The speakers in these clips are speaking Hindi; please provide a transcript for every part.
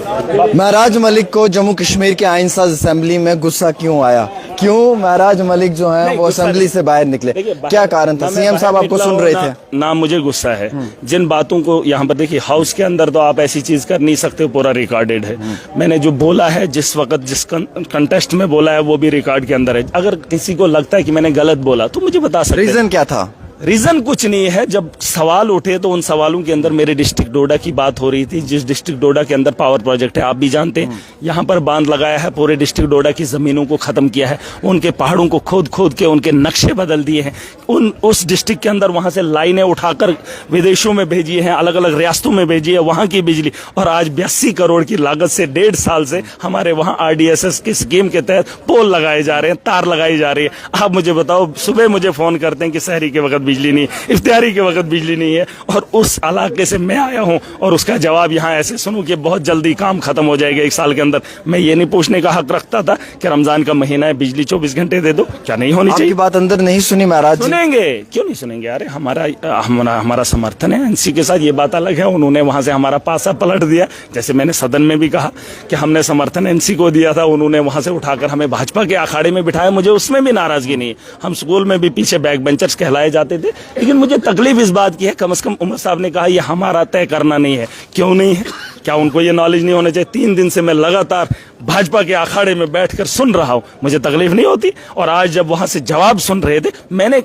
महराज मलिक को जम्मू कश्मीर के आइन साज असेंबली में गुस्सा क्यों आया? क्यों महराज मलिक जो हैं वो असेंबली से बाहर निकले? क्या कारण था? सीएम साहब आपको सुन रहे थे ना? मुझे गुस्सा है जिन बातों को यहाँ पर देखिए, हाउस के अंदर तो आप ऐसी चीज कर नहीं सकते, पूरा रिकॉर्डेड है। मैंने जो बोला है, जिस वक्त जिस कंटेस्ट में बोला है, वो भी रिकॉर्ड के अंदर है। अगर किसी को लगता है कि मैंने गलत बोला तो मुझे बता सकते हैं। रीजन क्या था? रीजन कुछ नहीं है। जब सवाल उठे तो उन सवालों के अंदर मेरे डिस्ट्रिक्ट डोडा की बात हो रही थी। जिस डिस्ट्रिक्ट डोडा के अंदर पावर प्रोजेक्ट है, आप भी जानते हैं, यहाँ पर बांध लगाया है, पूरे डिस्ट्रिक्ट डोडा की जमीनों को खत्म किया है, उनके पहाड़ों को खोद खोद के उनके नक्शे बदल दिए हैं। उस डिस्ट्रिक्ट के अंदर वहां से लाइनें उठाकर विदेशों में भेजी हैं, अलग अलग रियासतों में भेजी है वहां की बिजली। और आज 82 करोड़ की लागत से 1.5 साल से हमारे वहां RDSS की स्कीम के तहत पोल लगाए जा रहे हैं, तार लगाई जा रही है। आप मुझे बताओ, सुबह मुझे फोन करते हैं कि शहरी के वक्त बिजली नहीं, इफ्तियारी के वक्त बिजली नहीं है, और उस इलाके से मैं आया हूं और उसका जवाब यहां ऐसे सुनूं कि बहुत जल्दी काम खत्म हो जाएगा 1 साल के अंदर। मैं ये नहीं पूछने का हक रखता था कि रमजान का महीना है, बिजली 24 घंटे दे दो, क्या नहीं होनी चाहिए? बात अंदर नहीं सुनी महाराज? सुनेंगे, क्यों नहीं सुनेंगे? अरे हमारा समर्थन है एनसी के साथ, ये बात अलग है। उन्होंने वहां से हमारा पासा पलट दिया, जैसे मैंने सदन में भी कहा कि हमने समर्थन एनसी को दिया था, उन्होंने वहां से उठाकर हमें भाजपा के अखाड़े में बिठाया। मुझे उसमें भी नाराजगी नहीं है, हम स्कूल में भी पीछे बैक बेंचर्स कहलाए जाते थे। लेकिन मुझे तकलीफ इस बात की है, कम से कम उमर साहब ने कहा ये हमारा तय करना नहीं है। क्यों नहीं है? क्या उनको ये नॉलेज नहीं होना चाहिए? 3 दिन से मैं लगातार भाजपा के अखाड़े में बैठकर सुन रहा हूं, मुझे तकलीफ नहीं होती? और आज जब वहां से जवाब सुन रहे थे, मैंने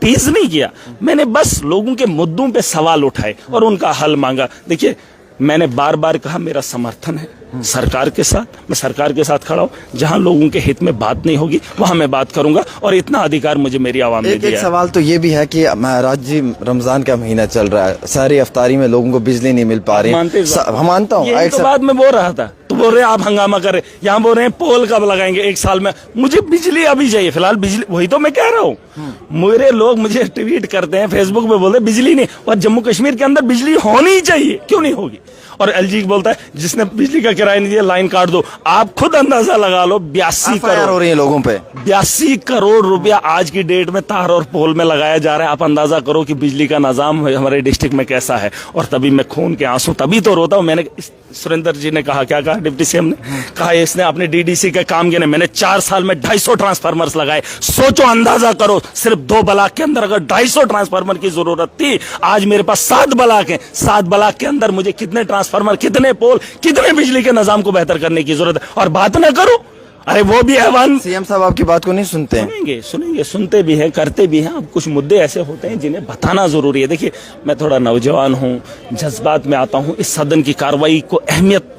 टीज नहीं किया, मैंने बस लोगों के मुद्दों पे सवाल उठाए और उनका हल मांगा। देखिए, मैंने बार बार कहा मेरा समर्थन है सरकार के साथ, मैं सरकार के साथ खड़ा हूं। जहां लोगों के हित में बात नहीं होगी वहां मैं बात करूंगा, और इतना अधिकार मुझे मेरी आवाम ने दिया है। एक सवाल तो ये भी है कि महाराज जी, रमजान का महीना चल रहा है, सारी अफ्तारी में लोगों को बिजली नहीं मिल पा रही। हम मानता हूँ, एक तो बात मैं बोल रहा था, तो बोल रहे आप हंगामा कर रहे, यहाँ बोल रहे हैं पोल कब लगाएंगे 1 साल में। मुझे बिजली अभी चाहिए, फिलहाल बिजली, वही तो मैं कह रहा हूँ। मेरे लोग मुझे ट्वीट करते हैं, फेसबुक पे बोलते बिजली नहीं, और जम्मू कश्मीर के अंदर बिजली होनी चाहिए, क्यों नहीं होगी? और LG बोलता है जिसने बिजली का किराया नहीं दिया लाइन काट दो। आप खुद अंदाजा लगा लो, 82 करोड़ हो रही है लोगों पे, 82 करोड़ रुपया आज की डेट में तार और पोल में लगाया जा रहा है। आप अंदाजा करो कि बिजली का निजाम हमारे डिस्ट्रिक्ट में कैसा है। और तभी मैं खून के आंसू तभी तो रोता हूं। मैंने, सुरेंद्र जी ने कहा, क्या कहा डिप्टी सीएम ने कहा, इसने अपने DDC के काम किए। मैंने 4 साल में 250 ट्रांसफार्मर्स लगाए। सोचो, अंदाजा करो, सिर्फ 2 ब्लॉक के अंदर अगर 250 ट्रांसफार्मर की जरूरत थी, आज मेरे पास 7 ब्लॉक हैं। 7 ब्लॉक के अंदर मुझे कितने ट्रांसफार्मर, कितने पोल, कितने बिजली के निजाम को बेहतर करने की जरूरत है। और बात ना करो, अरे वो भी ऐवान। सीएम साहब आपकी बात को नहीं सुनते हैं? सुनेंगे, सुनते भी हैं, करते भी हैं। अब कुछ मुद्दे ऐसे होते हैं जिन्हें बताना जरूरी है। देखिए, मैं थोड़ा नौजवान हूं, जज्बात में आता हूं, इस सदन की कार्रवाई को अहमियत